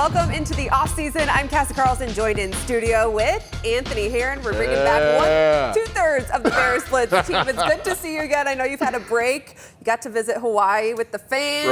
Welcome into the offseason. I'm Cassie Carlson, joined in studio with Anthony Herron. We're bringing back 2/3 of the Bears Blitz team. It's good to see you again. I know you've had a break. You got to visit Hawaii with the fans.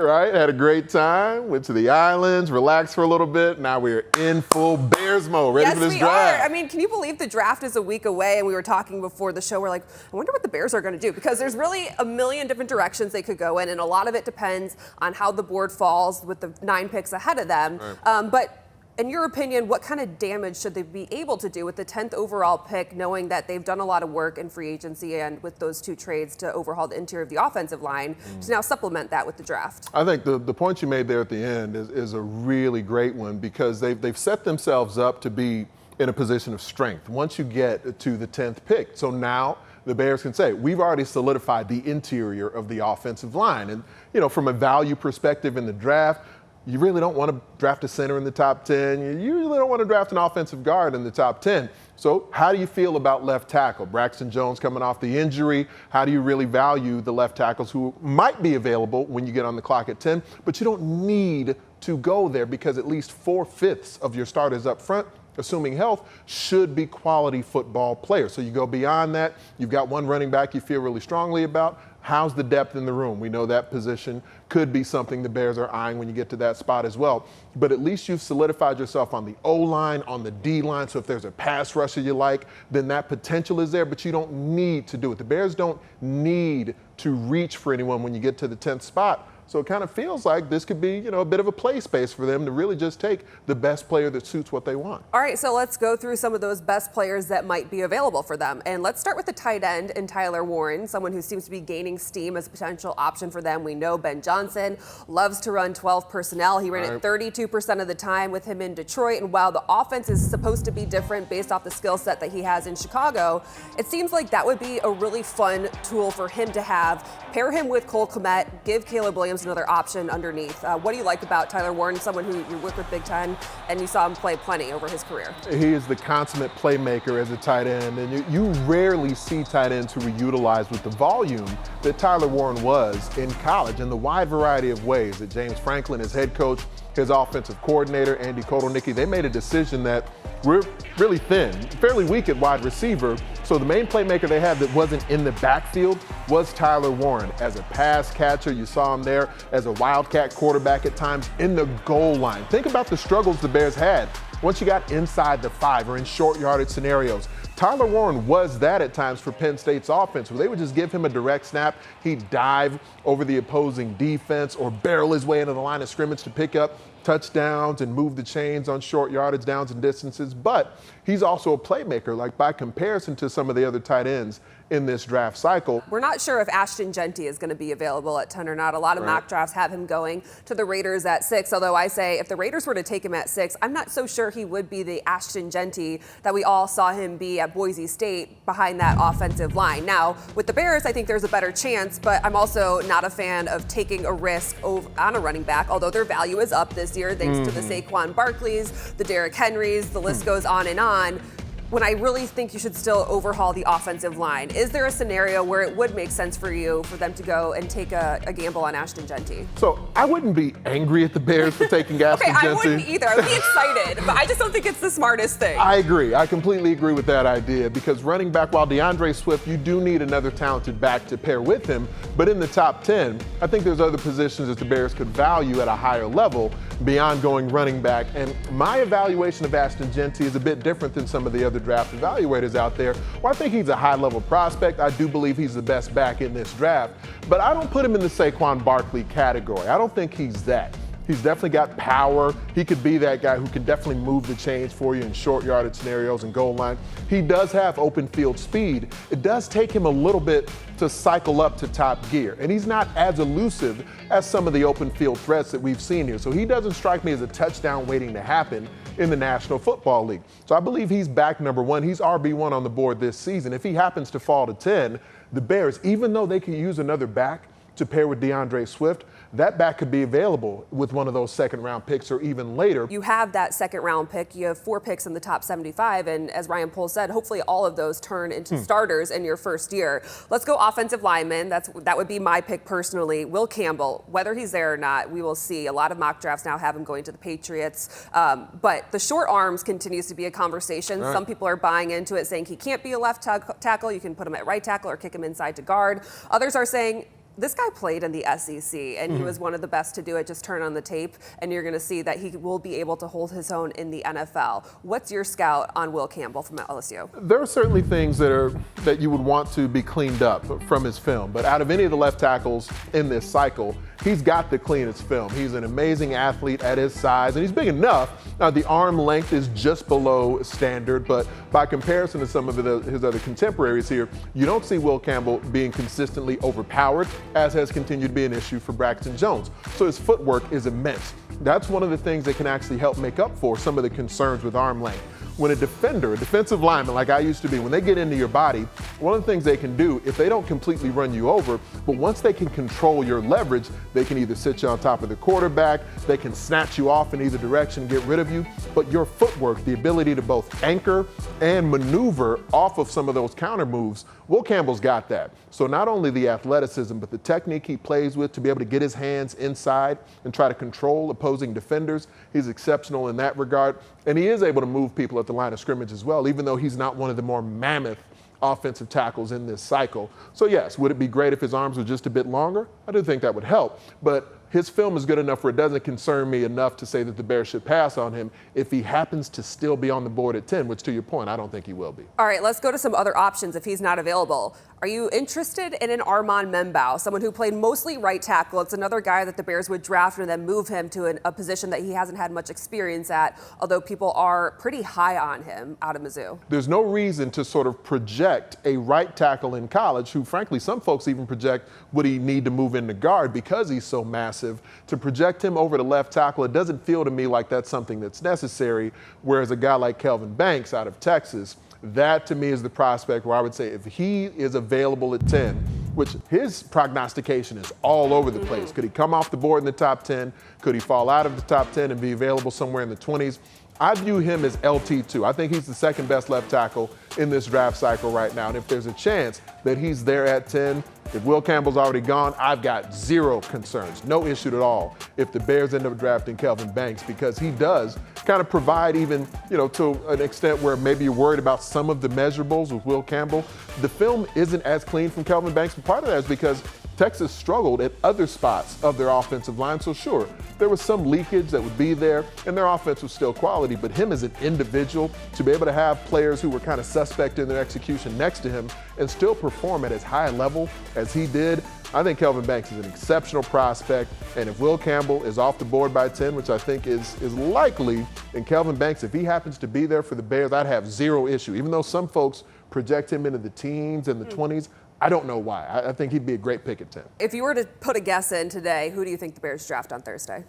Right. Had a great time. Went to the islands, relaxed for a little bit. Now we're in full Bears mode, ready for this draft. Yes, we are. I mean, can you believe the draft is a week away? And we were talking before the show. We're like, I wonder what the Bears are going to do, because there's really a million different directions they could go in, and a lot of it depends on how the board falls with the 9 picks ahead of them. Right. But in your opinion, what kind of damage should they be able to do with the 10th overall pick, knowing that they've done a lot of work in free agency and with those 2 trades to overhaul the interior of the offensive line to now supplement that with the draft? I think the point you made there at the end is a really great one, because they've set themselves up to be in a position of strength once you get to the 10th pick. So now the Bears can say, we've already solidified the interior of the offensive line. And, you know, from a value perspective in the draft, you really don't want to draft a center in the top 10. You usually don't want to draft an offensive guard in the top 10. So how do you feel about left tackle? Braxton Jones coming off the injury. How do you really value the left tackles who might be available when you get on the clock at 10? But you don't need to go there, because at least 4/5 of your starters up front, assuming health, should be quality football players. So you go beyond that. You've got one running back you feel really strongly about. How's the depth in the room? We know that position could be something the Bears are eyeing when you get to that spot as well. But at least you've solidified yourself on the O-line, on the D-line. So if there's a pass rusher you like, then that potential is there, but you don't need to do it. The Bears don't need to reach for anyone when you get to the 10th spot. So it kind of feels like this could be, a bit of a play space for them to really just take the best player that suits what they want. All right, so let's go through some of those best players that might be available for them. And let's start with the tight end and Tyler Warren, someone who seems to be gaining steam as a potential option for them. We know Ben Johnson loves to run 12 personnel. He ran it 32% of the time with him in Detroit. And while the offense is supposed to be different based off the skill set that he has in Chicago, it seems like that would be a really fun tool for him to have. Pair him with Cole Kmet, give Caleb Williams another option underneath. What do you like about Tyler Warren, someone who you work with Big Ten, and you saw him play plenty over his career? He is the consummate playmaker as a tight end, and you rarely see tight ends who are utilized with the volume that Tyler Warren was in college, in the wide variety of ways that James Franklin, his head coach, his offensive coordinator, Andy Kotelnicki, they made a decision that we're really thin, fairly weak at wide receiver. So the main playmaker they had that wasn't in the backfield was Tyler Warren. As a pass catcher, you saw him there as a wildcat quarterback at times in the goal line. Think about the struggles the Bears had once you got inside the 5 or in short yardage scenarios. Tyler Warren was that at times for Penn State's offense, where they would just give him a direct snap. He'd dive over the opposing defense or barrel his way into the line of scrimmage to pick up touchdowns and move the chains on short yardage downs and distances. But he's also a playmaker, like by comparison to some of the other tight ends in this draft cycle. We're not sure if Ashton Jeanty is going to be available at 10 or not. A lot of mock drafts have him going to the Raiders at 6, although I say if the Raiders were to take him at 6, I'm not so sure he would be the Ashton Jeanty that we all saw him be at Boise State behind that offensive line. Now, with the Bears, I think there's a better chance, but I'm also not a fan of taking a risk on a running back, although their value is up this year thanks to the Saquon Barkleys, the Derrick Henrys, the list goes on and on. When I really think you should still overhaul the offensive line. Is there a scenario where it would make sense for you for them to go and take a gamble on Ashton Jeanty? So I wouldn't be angry at the Bears for taking Ashton Jeanty. I wouldn't either. I would be excited, but I just don't think it's the smartest thing. I agree. I completely agree with that idea, because running back, while DeAndre Swift, you do need another talented back to pair with him, but in the top 10, I think there's other positions that the Bears could value at a higher level beyond going running back. And my evaluation of Ashton Jeanty is a bit different than some of the other draft evaluators out there. Well, I think he's a high-level prospect. I do believe he's the best back in this draft, but I don't put him in the Saquon Barkley category. I don't think he's that. He's definitely got power. He could be that guy who can definitely move the chains for you in short yardage scenarios and goal line. He does have open field speed. It does take him a little bit to cycle up to top gear, and he's not as elusive as some of the open field threats that we've seen here. So he doesn't strike me as a touchdown waiting to happen in the National Football League. So I believe he's back number 1. He's RB1 on the board this season. If he happens to fall to 10, the Bears, even though they can use another back, to pair with DeAndre Swift, that back could be available with one of those second-round picks or even later. You have that second-round pick. You have 4 picks in the top 75, and as Ryan Poles said, hopefully all of those turn into starters in your first year. Let's go offensive lineman. That would be my pick personally. Will Campbell, whether he's there or not, we will see. A lot of mock drafts now have him going to the Patriots, but the short arms continues to be a conversation. Right. Some people are buying into it, saying he can't be a left tackle. You can put him at right tackle or kick him inside to guard. Others are saying this guy played in the SEC, and he was one of the best to do it. Just turn on the tape, and you're going to see that he will be able to hold his own in the NFL. What's your scout on Will Campbell from LSU? There are certainly things that you would want to be cleaned up from his film, but out of any of the left tackles in this cycle, he's got the cleanest film. He's an amazing athlete at his size, and he's big enough. Now, the arm length is just below standard, but by comparison to some of his other contemporaries here, you don't see Will Campbell being consistently overpowered, as has continued to be an issue for Braxton Jones. So his footwork is immense. That's one of the things that can actually help make up for some of the concerns with arm length. When a defensive lineman like I used to be, when they get into your body, one of the things they can do, if they don't completely run you over, but once they can control your leverage, they can either sit you on top of the quarterback, they can snatch you off in either direction, get rid of you, but your footwork, the ability to both anchor and maneuver off of some of those counter moves, Will Campbell's got that. So not only the athleticism, but the technique he plays with to be able to get his hands inside and try to control opposing defenders, he's exceptional in that regard. And he is able to move people at the line of scrimmage as well, even though he's not one of the more mammoth offensive tackles in this cycle. So yes, would it be great if his arms were just a bit longer? I do think that would help. But his film is good enough where it doesn't concern me enough to say that the Bears should pass on him if he happens to still be on the board at 10, which to your point, I don't think he will be. All right, let's go to some other options if he's not available. Are you interested in an Armand Membou, someone who played mostly right tackle? It's another guy that the Bears would draft and then move him to a position that he hasn't had much experience at, although people are pretty high on him out of Mizzou. There's no reason to sort of project a right tackle in college, who frankly some folks even project would he need to move into guard because he's so massive. To project him over to left tackle, it doesn't feel to me like that's something that's necessary, whereas a guy like Kelvin Banks out of Texas, that to me is the prospect where I would say if he is available at 10, which his prognostication is all over the place. Could he come off the board in the top 10? Could he fall out of the top 10 and be available somewhere in the 20s? I view him as LT2. I think he's the second best left tackle in this draft cycle right now. And if there's a chance that he's there at 10, if Will Campbell's already gone, I've got zero concerns, no issue at all if the Bears end up drafting Kelvin Banks, because he does kind of provide even, to an extent where maybe you're worried about some of the measurables with Will Campbell. The film isn't as clean from Kelvin Banks, but part of that is because Texas struggled at other spots of their offensive line. So sure, there was some leakage that would be there, and their offense was still quality, but him as an individual, to be able to have players who were kind of suspect in their execution next to him and still perform at as high a level as he did, I think Kelvin Banks is an exceptional prospect. And if Will Campbell is off the board by 10, which I think is likely, and Kelvin Banks, if he happens to be there for the Bears, I'd have zero issue. Even though some folks project him into the teens and the 20s, I don't know why. I think he'd be a great pick at 10. If you were to put a guess in today, who do you think the Bears draft on Thursday?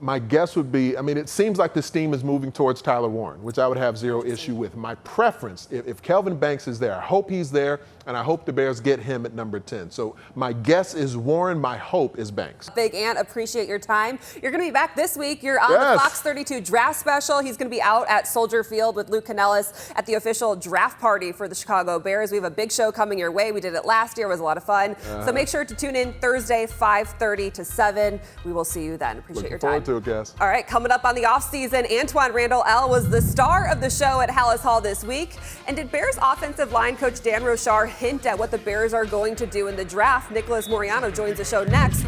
My guess would be, it seems like the steam is moving towards Tyler Warren, which I would have zero issue with. My preference, if Kelvin Banks is there, I hope he's there, and I hope the Bears get him at number 10. So my guess is Warren, my hope is Banks. Big Ant, appreciate your time. You're going to be back this week. You're on the Fox 32 draft special. He's going to be out at Soldier Field with Luke Canellis at the official draft party for the Chicago Bears. We have a big show coming your way. We did it last year. It was a lot of fun. So make sure to tune in Thursday, 5:30 to 7. We will see you then. Appreciate your time. Looking forward to it, guys. All right, coming up on the offseason, Antwaan Randle was the star of the show at Hallis Hall this week. And did Bears offensive line coach Dan Rochar hint at what the Bears are going to do in the draft? Nicholas Moreano joins the show next.